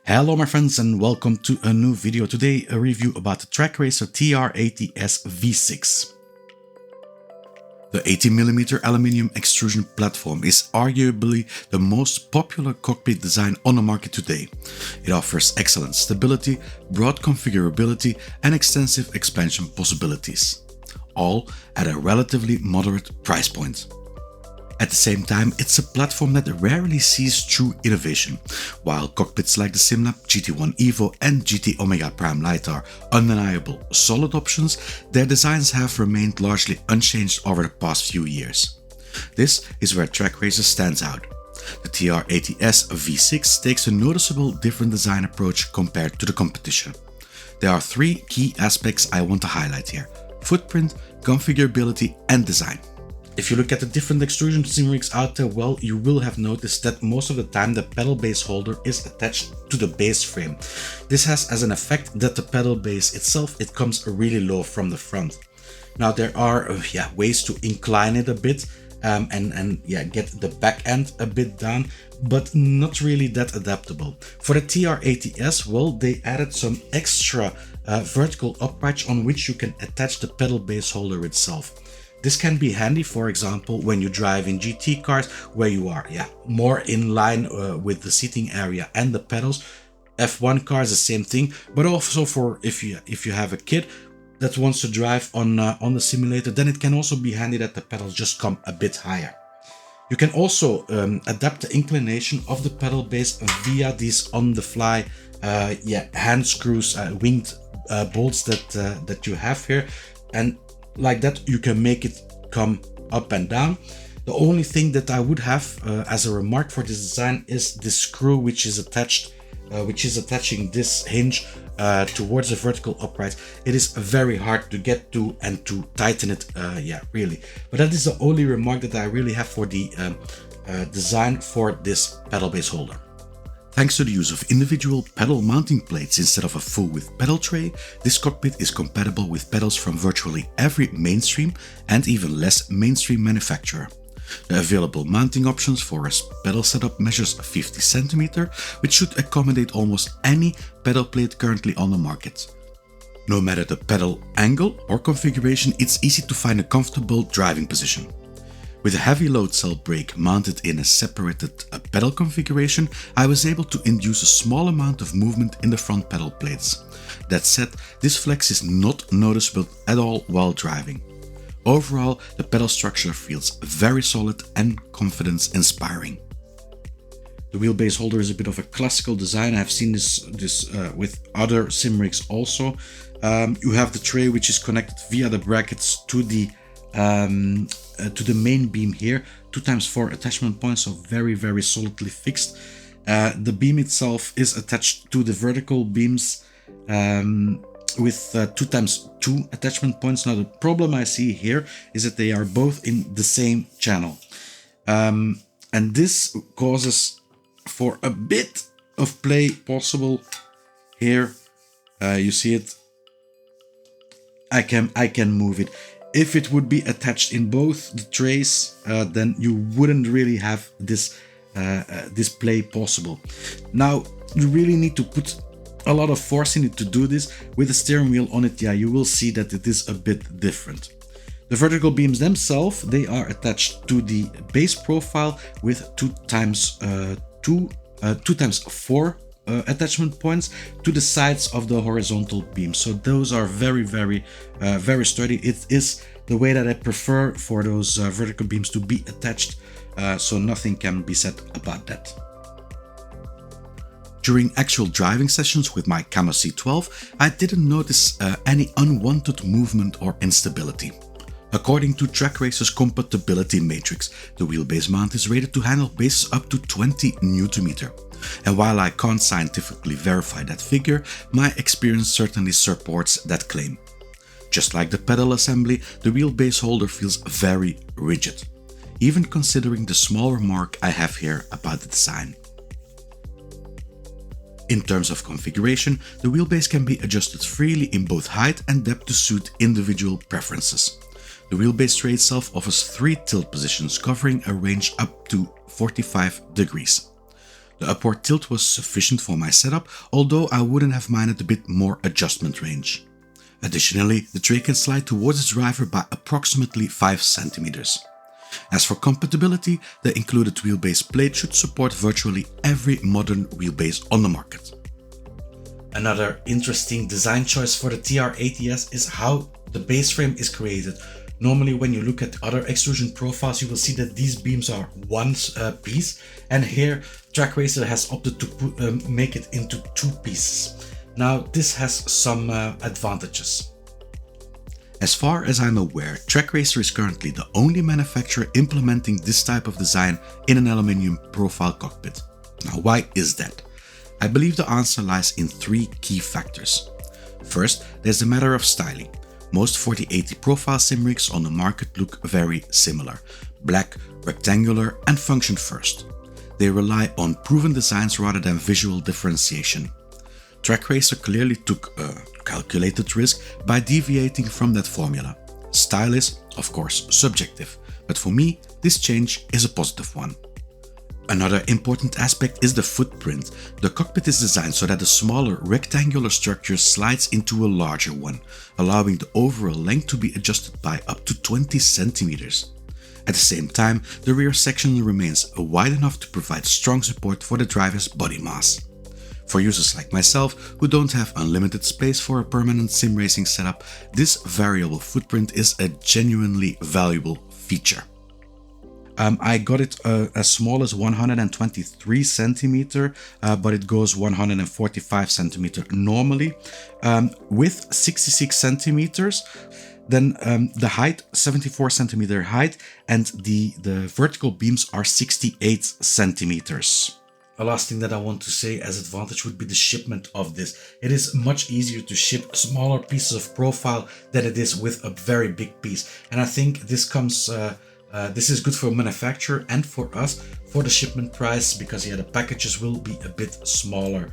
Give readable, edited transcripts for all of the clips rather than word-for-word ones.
Hello my friends and welcome to a new video. Today a review about the Trak Racer TR80S V6. The 80mm aluminium extrusion platform is arguably the most popular cockpit design on the market today. It offers excellent stability, broad configurability and extensive expansion possibilities, all at a relatively moderate price point. At the same time, it's a platform that rarely sees true innovation. While cockpits like the SimLab GT1 Evo and GT Omega Prime Lite are undeniable solid options, their designs have remained largely unchanged over the past few years. This is where Trak Racer stands out. The TR80S V6 takes a noticeable different design approach compared to the competition. There are three key aspects I want to highlight here: footprint, configurability and design. If you look at the different extrusion sim rigs out there, well, you will have noticed that most of the time the pedal base holder is attached to the base frame. This has as an effect that the pedal base itself, it comes really low from the front. Now there are ways to incline it a bit and get the back end a bit down, but not really that adaptable. For the TR80S, well, they added some extra vertical uprights on which you can attach the pedal base holder itself. This can be handy, for example, when you drive in GT cars where you are more in line with the seating area and the pedals. F1 cars, the same thing, but also for if you have a kid that wants to drive on the simulator, then it can also be handy that the pedals just come a bit higher. You can also adapt the inclination of the pedal base via these on-the-fly hand screws, winged bolts that you have here, and like that you can make it come up and down. The only thing that I would have as a remark for this design is this screw which is attaching this hinge towards the vertical upright. It is very hard to get to and to tighten it, really. But that is the only remark that I really have for the design for this pedal base holder. Thanks to the use of individual pedal mounting plates instead of a full-width pedal tray, this cockpit is compatible with pedals from virtually every mainstream and even less mainstream manufacturer. The available mounting options for a pedal setup measures 50 cm, which should accommodate almost any pedal plate currently on the market. No matter the pedal angle or configuration, it's easy to find a comfortable driving position. With a heavy load cell brake mounted in a separated pedal configuration, I was able to induce a small amount of movement in the front pedal plates. That said, this flex is not noticeable at all while driving. Overall, the pedal structure feels very solid and confidence inspiring. The wheelbase holder is a bit of a classical design. I've seen this with other sim rigs also. You have the tray which is connected via the brackets to the main beam here, 2x4 attachment points, so very solidly fixed. The beam itself is attached to the vertical beams with 2x2 attachment points. Now the problem I see here is that they are both in the same channel, and this causes for a bit of play possible here. You see it, I can move it. If it would be attached in both the trays, then you wouldn't really have this display possible. Now you really need to put a lot of force in it to do this. With the steering wheel on it, you will see that it is a bit different. The vertical beams themselves, they are attached to the base profile with 2x4 attachment points to the sides of the horizontal beam. So those are very sturdy. It is the way that I prefer for those vertical beams to be attached, so nothing can be said about that. During actual driving sessions with my Camo C12, I didn't notice any unwanted movement or instability. According to Trak Racer's compatibility matrix, the wheelbase mount is rated to handle bases up to 20 Nm. And while I can't scientifically verify that figure, my experience certainly supports that claim. Just like the pedal assembly, the wheelbase holder feels very rigid, even considering the small remark I have here about the design. In terms of configuration, the wheelbase can be adjusted freely in both height and depth to suit individual preferences. The wheelbase tray itself offers 3 tilt positions covering a range up to 45 degrees. The upward tilt was sufficient for my setup, although I wouldn't have minded a bit more adjustment range. Additionally, the tray can slide towards its driver by approximately 5 cm. As for compatibility, the included wheelbase plate should support virtually every modern wheelbase on the market. Another interesting design choice for the TR80S is how the base frame is created. Normally when you look at other extrusion profiles, you will see that these beams are one piece, and here Trak Racer has opted to make it into 2 pieces. Now this has some advantages. As far as I'm aware, Trak Racer is currently the only manufacturer implementing this type of design in an aluminium profile cockpit. Now why is that? I believe the answer lies in 3 key factors. First, there's the matter of styling. Most 4080 profile sim rigs on the market look very similar: black, rectangular and function first. They rely on proven designs rather than visual differentiation. Trak Racer clearly took a calculated risk by deviating from that formula. Style is, of course, subjective, but for me, this change is a positive one. Another important aspect is the footprint. The cockpit is designed so that a smaller rectangular structure slides into a larger one, allowing the overall length to be adjusted by up to 20 centimeters. At the same time, the rear section remains wide enough to provide strong support for the driver's body mass. For users like myself who don't have unlimited space for a permanent sim racing setup, this variable footprint is a genuinely valuable feature. I got it as small as 123 centimeter, but it goes 145 centimeter normally. With 66 centimeters, then the height, 74 centimeter height, and the vertical beams are 68 centimeters. A last thing that I want to say as advantage would be the shipment of this. It is much easier to ship smaller pieces of profile than it is with a very big piece. And I think this comes... this is good for manufacturer and for us for the shipment price, because yeah, the packages will be a bit smaller.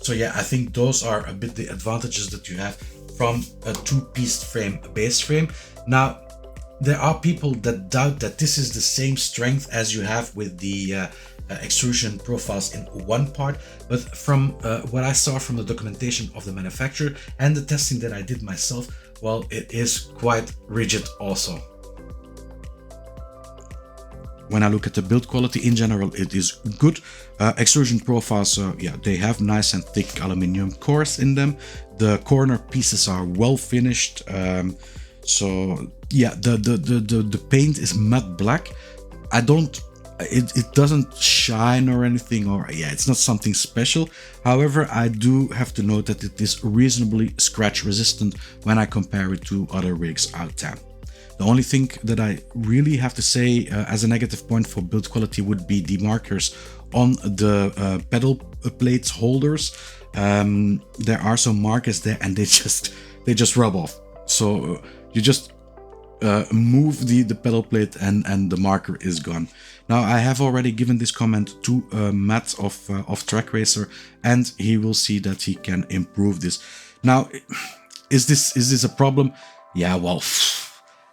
So yeah, I think those are a bit the advantages that you have from a 2-piece frame, base frame. Now, there are people that doubt that this is the same strength as you have with the extrusion profiles in one part, but from what I saw from the documentation of the manufacturer and the testing that I did myself, well, it is quite rigid also. When I look at the build quality in general, it is good. Extrusion profiles, yeah, they have nice and thick aluminium cores in them. The corner pieces are well finished. So yeah, the paint is matte black. It doesn't shine or anything, or yeah, it's not something special. However, I do have to note that it is reasonably scratch resistant when I compare it to other rigs out there. The only thing that I really have to say as a negative point for build quality would be the markers on the pedal plates holders. There are some markers there and they just rub off. So you just move the pedal plate and the marker is gone. Now, I have already given this comment to Matt of Trak Racer, and he will see that he can improve this. Now, is this a problem? Yeah, well,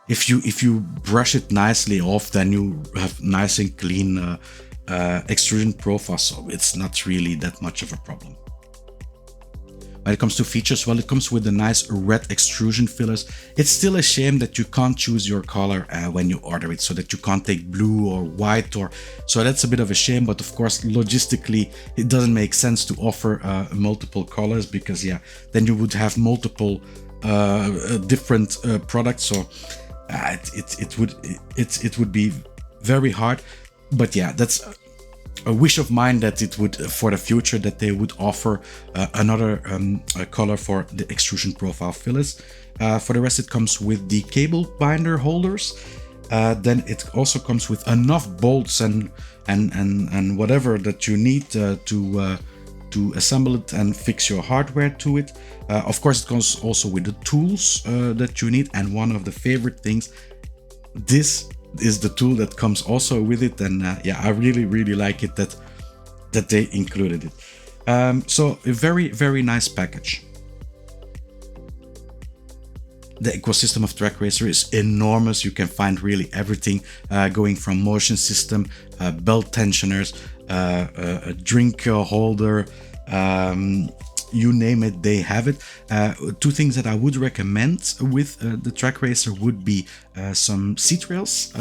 if you brush it nicely off, then you have nice and clean extrusion profile, so it's not really that much of a problem. When it comes to features, well, it comes with the nice red extrusion fillers. It's still a shame that you can't choose your color when you order it, so that you can't take blue or white, so that's a bit of a shame. But of course, logistically, it doesn't make sense to offer multiple colors, because yeah, then you would have multiple different products. So it would be very hard. But yeah, that's a wish of mine, that it would, for the future, that they would offer another color for the extrusion profile fillers. For the rest, it comes with the cable binder holders. Then it also comes with enough bolts and whatever that you need to assemble it and fix your hardware to it. Of course, it comes also with the tools that you need. And one of the favorite things, this is the tool that comes also with it, and yeah, I really like it that they included it. So a very nice package. The ecosystem of Trak Racer is enormous. You can find really everything, going from motion system, belt tensioners, a drink holder, you name it, they have it. Two things that I would recommend with the Trak Racer would be some seat rails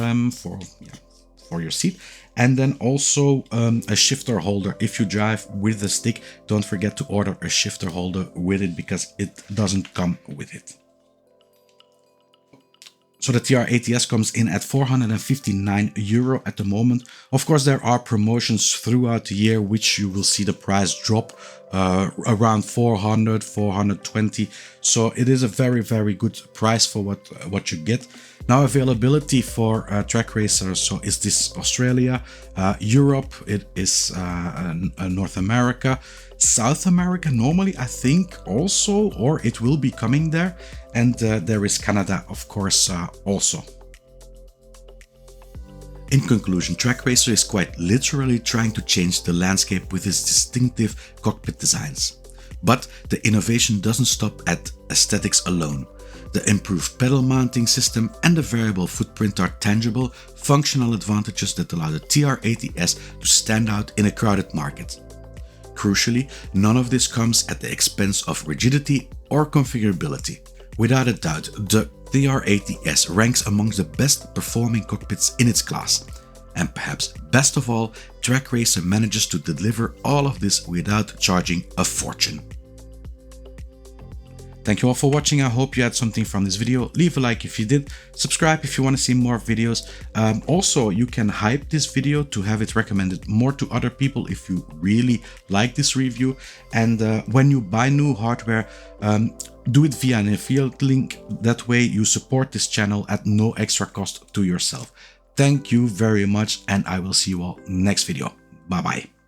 for your seat, and then also a shifter holder. If you drive with the stick, don't forget to order a shifter holder with it because it doesn't come with it. So the TR80S comes in at €459 at the moment. Of course, there are promotions throughout the year, which you will see the price drop around 400, 420. So it is a very, very good price for what you get. Now, availability for Trak Racer, so is this Australia, Europe, it is North America, South America normally, I think also, or it will be coming there, and there is Canada, of course, also. In conclusion, Trak Racer is quite literally trying to change the landscape with its distinctive cockpit designs. But the innovation doesn't stop at aesthetics alone. The improved pedal mounting system and the variable footprint are tangible, functional advantages that allow the TR80S to stand out in a crowded market. Crucially, none of this comes at the expense of rigidity or configurability. Without a doubt, the TR80S ranks amongst the best performing cockpits in its class. And perhaps best of all, Trak Racer manages to deliver all of this without charging a fortune. Thank you all for watching. I hope you had something from this video. Leave a like if you did. Subscribe if you want to see more videos. Also, you can hype this video to have it recommended more to other people if you really like this review. And when you buy new hardware, do it via an affiliate link. That way you support this channel at no extra cost to yourself. Thank you very much, and I will see you all next video. Bye bye.